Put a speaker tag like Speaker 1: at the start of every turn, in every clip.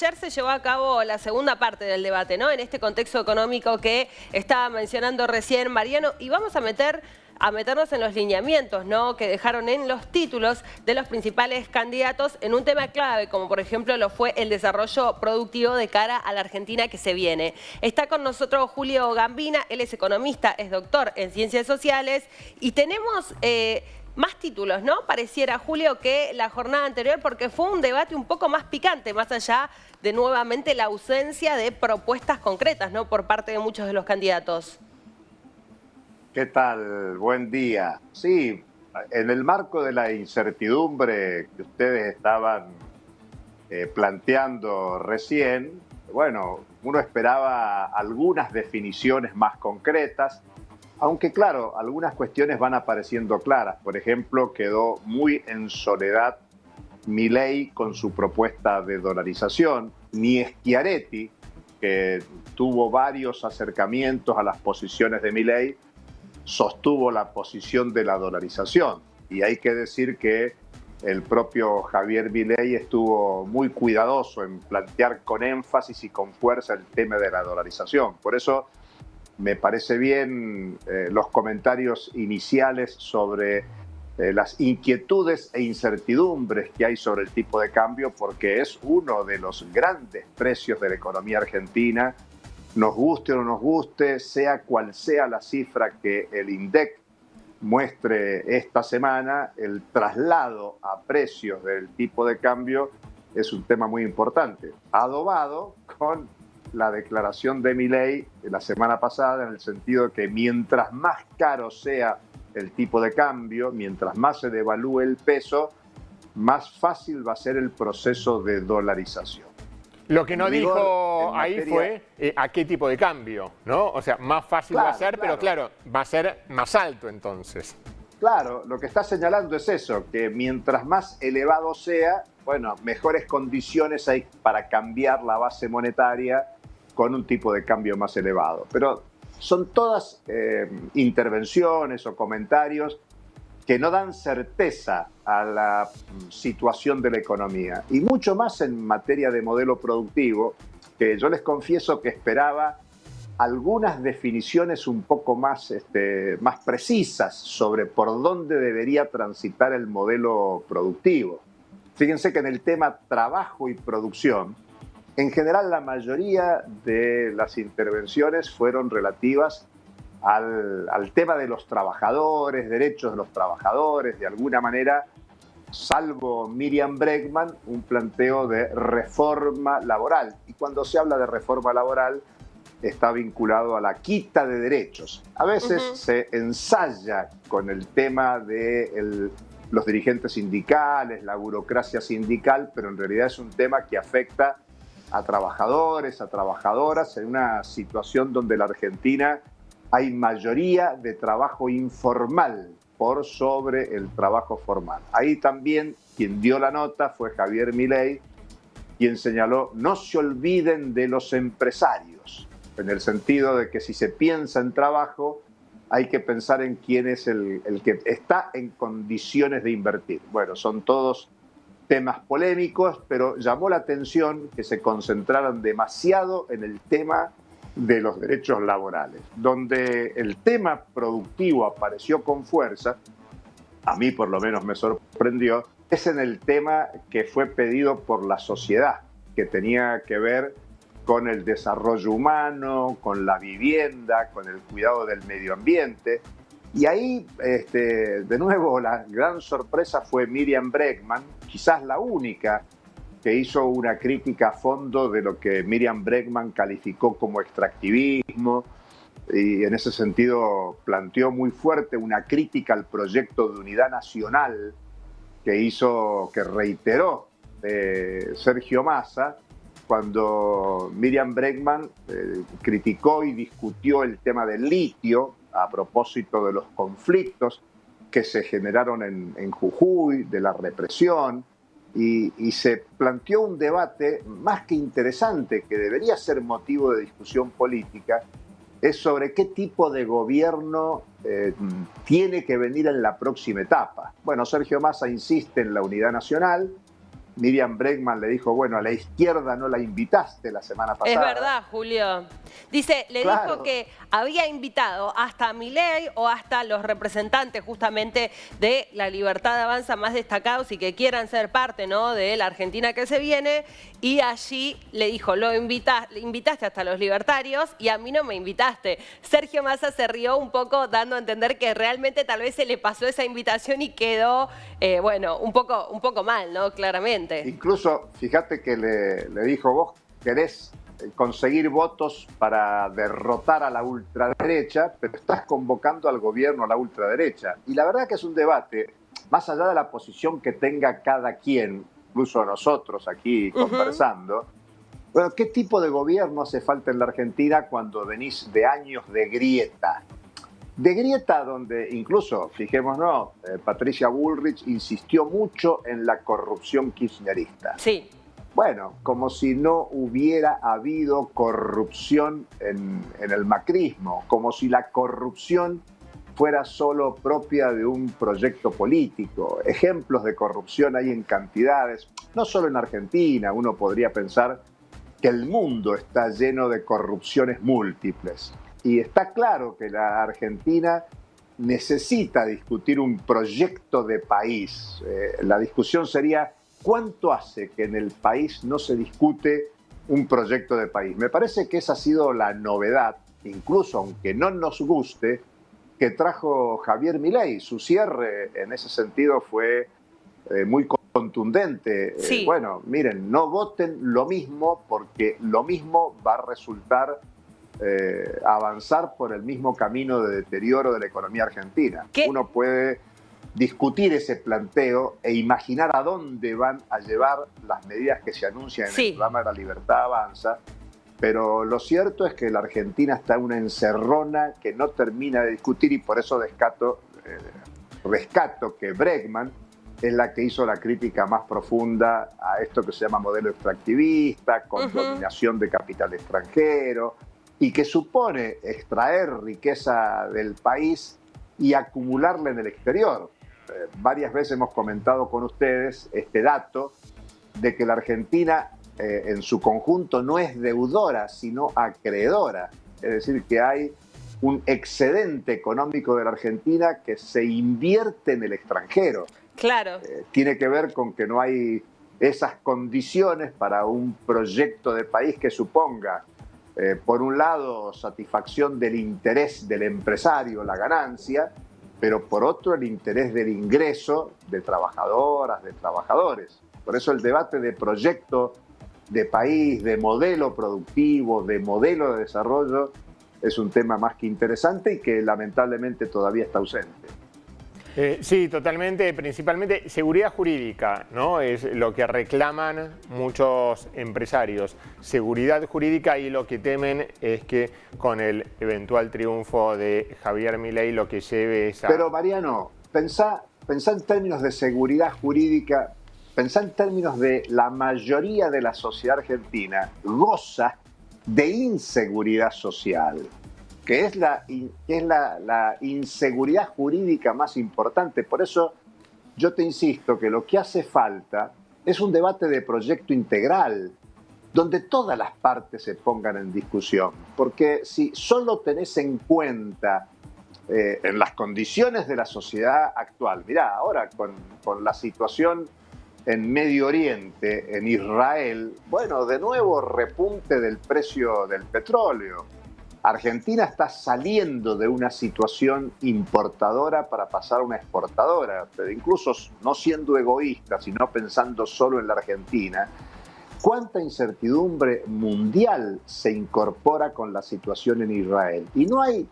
Speaker 1: Ayer se llevó a cabo la segunda parte del debate, ¿no? En este contexto económico que estaba mencionando recién Mariano, y vamos a meternos en los lineamientos, ¿no? Que dejaron en los títulos de los principales candidatos en un tema clave, como por ejemplo lo fue el desarrollo productivo de cara a la Argentina que se viene. Está con nosotros Julio Gambina, él es economista, es doctor en Ciencias Sociales, y tenemos más títulos, ¿no? Pareciera, Julio, que la jornada anterior, porque fue un debate un poco más picante, más allá de nuevamente la ausencia de propuestas concretas, ¿no? Por parte de muchos de los candidatos.
Speaker 2: ¿Qué tal? Buen día. Sí, en el marco de la incertidumbre que ustedes estaban planteando recién, bueno, uno esperaba algunas definiciones más concretas, aunque claro, algunas cuestiones van apareciendo claras. Por ejemplo, quedó muy en soledad Milei con su propuesta de dolarización, ni Schiaretti, que tuvo varios acercamientos a las posiciones de Milei, sostuvo la posición de la dolarización. Y hay que decir que el propio Javier Milei estuvo muy cuidadoso en plantear con énfasis y con fuerza el tema de la dolarización. Por eso me parece bien los comentarios iniciales sobre las inquietudes e incertidumbres que hay sobre el tipo de cambio, porque es uno de los grandes precios de la economía argentina. Nos guste o no nos guste, sea cual sea la cifra que el INDEC muestre esta semana, el traslado a precios del tipo de cambio es un tema muy importante, adobado con la declaración de Milei de la semana pasada, en el sentido de que mientras más caro sea el tipo de cambio, mientras más se devalúe el peso, más fácil va a ser el proceso de dolarización.
Speaker 3: Lo que no dijo ahí
Speaker 2: materia...
Speaker 3: fue a qué tipo de cambio, ¿no? O sea, más fácil va a ser, pero claro, va a ser más alto entonces.
Speaker 2: Claro, lo que está señalando es eso, que mientras más elevado sea, bueno, mejores condiciones hay para cambiar la base monetaria con un tipo de cambio más elevado. Pero son todas intervenciones o comentarios que no dan certeza a la situación de la economía. Y mucho más en materia de modelo productivo, que yo les confieso que esperaba algunas definiciones un poco más, más precisas sobre por dónde debería transitar el modelo productivo. Fíjense que en el tema trabajo y producción, en general la mayoría de las intervenciones fueron relativas al tema de los trabajadores, derechos de los trabajadores, de alguna manera, salvo Miriam Bregman, un planteo de reforma laboral. Y cuando se habla de reforma laboral, está vinculado a la quita de derechos. A veces se ensaya con el tema de los dirigentes sindicales, la burocracia sindical, pero en realidad es un tema que afecta a trabajadores, a trabajadoras, en una situación donde la Argentina hay mayoría de trabajo informal por sobre el trabajo formal. Ahí también quien dio la nota fue Javier Milei, quien señaló: no se olviden de los empresarios, en el sentido de que si se piensa en trabajo, hay que pensar en quién es el que está en condiciones de invertir. Bueno, son todos temas polémicos, pero llamó la atención que se concentraran demasiado en el tema de los derechos laborales. Donde el tema productivo apareció con fuerza, a mí por lo menos me sorprendió, es en el tema que fue pedido por la sociedad, que tenía que ver con el desarrollo humano, con la vivienda, con el cuidado del medio ambiente. Y ahí, de nuevo, la gran sorpresa fue Miriam Bregman, quizás la única que hizo una crítica a fondo de lo que Miriam Bregman calificó como extractivismo, y en ese sentido planteó muy fuerte una crítica al proyecto de unidad nacional que reiteró Sergio Massa, cuando Miriam Bregman criticó y discutió el tema del litio a propósito de los conflictos que se generaron en Jujuy, de la represión, y se planteó un debate más que interesante, que debería ser motivo de discusión política, es sobre qué tipo de gobierno tiene que venir en la próxima etapa. Bueno, Sergio Massa insiste en la unidad nacional, Miriam Bregman le dijo, bueno, a la izquierda no la invitaste la semana pasada.
Speaker 1: Es verdad, Julio. Dice, le dijo que había invitado hasta a Milei o hasta los representantes justamente de la Libertad Avanza más destacados y que quieran ser parte, ¿no?, de la Argentina que se viene. Y allí le dijo, le invitaste hasta los libertarios y a mí no me invitaste. Sergio Massa se rió un poco dando a entender que realmente tal vez se le pasó esa invitación y quedó, bueno, un poco mal, ¿no? Claramente.
Speaker 2: Incluso, fíjate que le dijo, vos querés conseguir votos para derrotar a la ultraderecha, pero estás convocando al gobierno a la ultraderecha. Y la verdad que es un debate, más allá de la posición que tenga cada quien, incluso nosotros aquí conversando, bueno, ¿qué tipo de gobierno hace falta en la Argentina cuando venís de años de grieta? De grieta donde incluso, fijémonos, Patricia Bullrich insistió mucho en la corrupción kirchnerista.
Speaker 1: Sí.
Speaker 2: Bueno, como si no hubiera habido corrupción en el macrismo, como si la corrupción fuera solo propia de un proyecto político. Ejemplos de corrupción hay en cantidades, no solo en Argentina, uno podría pensar que el mundo está lleno de corrupciones múltiples. Y está claro que la Argentina necesita discutir un proyecto de país. La discusión sería, ¿cuánto hace que en el país no se discute un proyecto de país? Me parece que esa ha sido la novedad, incluso aunque no nos guste, que trajo Javier Milei. Su cierre en ese sentido fue muy contundente.
Speaker 1: Sí.
Speaker 2: Bueno, miren, no voten lo mismo porque lo mismo va a resultar avanzar por el mismo camino de deterioro de la economía argentina. Uno puede discutir ese planteo e imaginar a dónde van a llevar las medidas que se anuncian en el programa de la Libertad Avanza, pero lo cierto es que la Argentina está en una encerrona que no termina de discutir y por eso rescato que Bregman es la que hizo la crítica más profunda a esto que se llama modelo extractivista, con dominación de capital extranjero, y que supone extraer riqueza del país y acumularla en el exterior. Varias veces hemos comentado con ustedes este dato de que la Argentina en su conjunto no es deudora, sino acreedora. Es decir, que hay un excedente económico de la Argentina que se invierte en el extranjero.
Speaker 1: Claro.
Speaker 2: Tiene que ver con que no hay esas condiciones para un proyecto de país que suponga, por un lado, satisfacción del interés del empresario, la ganancia, pero por otro, el interés del ingreso de trabajadoras, de trabajadores. Por eso el debate de proyecto de país, de modelo productivo, de modelo de desarrollo, es un tema más que interesante y que lamentablemente todavía está ausente.
Speaker 3: Sí, totalmente, principalmente seguridad jurídica, ¿no? Es lo que reclaman muchos empresarios. Seguridad jurídica, y lo que temen es que con el eventual triunfo de Javier Milei lo que lleve es a...
Speaker 2: Pero Mariano, pensá en términos de seguridad jurídica, pensá en términos de la mayoría de la sociedad argentina goza de inseguridad social, que es la inseguridad jurídica más importante. Por eso yo te insisto que lo que hace falta es un debate de proyecto integral, donde todas las partes se pongan en discusión. Porque si solo tenés en cuenta en las condiciones de la sociedad actual, mirá, ahora con la situación en Medio Oriente, en Israel, bueno, de nuevo repunte del precio del petróleo. Argentina está saliendo de una situación importadora para pasar a una exportadora, pero incluso no siendo egoísta, sino pensando solo en la Argentina. ¿Cuánta incertidumbre mundial se incorpora con la situación en Israel? Y no hay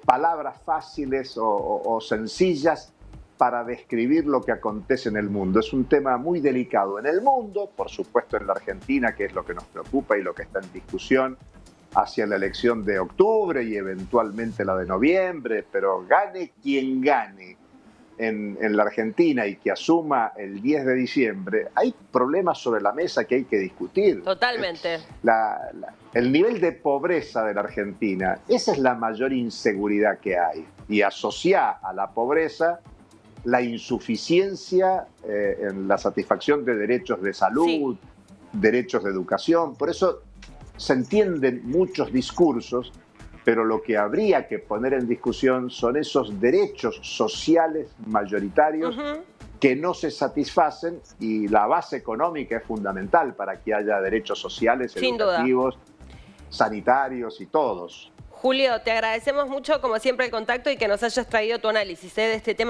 Speaker 2: palabras fáciles o sencillas para describir lo que acontece en el mundo. Es un tema muy delicado en el mundo, por supuesto en la Argentina, que es lo que nos preocupa y lo que está en discusión hacia la elección de octubre y eventualmente la de noviembre, pero gane quien gane en la Argentina y que asuma el 10 de diciembre, hay problemas sobre la mesa que hay que discutir.
Speaker 1: Totalmente.
Speaker 2: El nivel de pobreza de la Argentina, esa es la mayor inseguridad que hay. Y asociar a la pobreza la insuficiencia en la satisfacción de derechos de salud, derechos de educación. Por eso se entienden muchos discursos, pero lo que habría que poner en discusión son esos derechos sociales mayoritarios que no se satisfacen, y la base económica es fundamental para que haya derechos sociales, educativos, sanitarios y todos.
Speaker 1: Julio, te agradecemos mucho, como siempre, el contacto y que nos hayas traído tu análisis de este tema.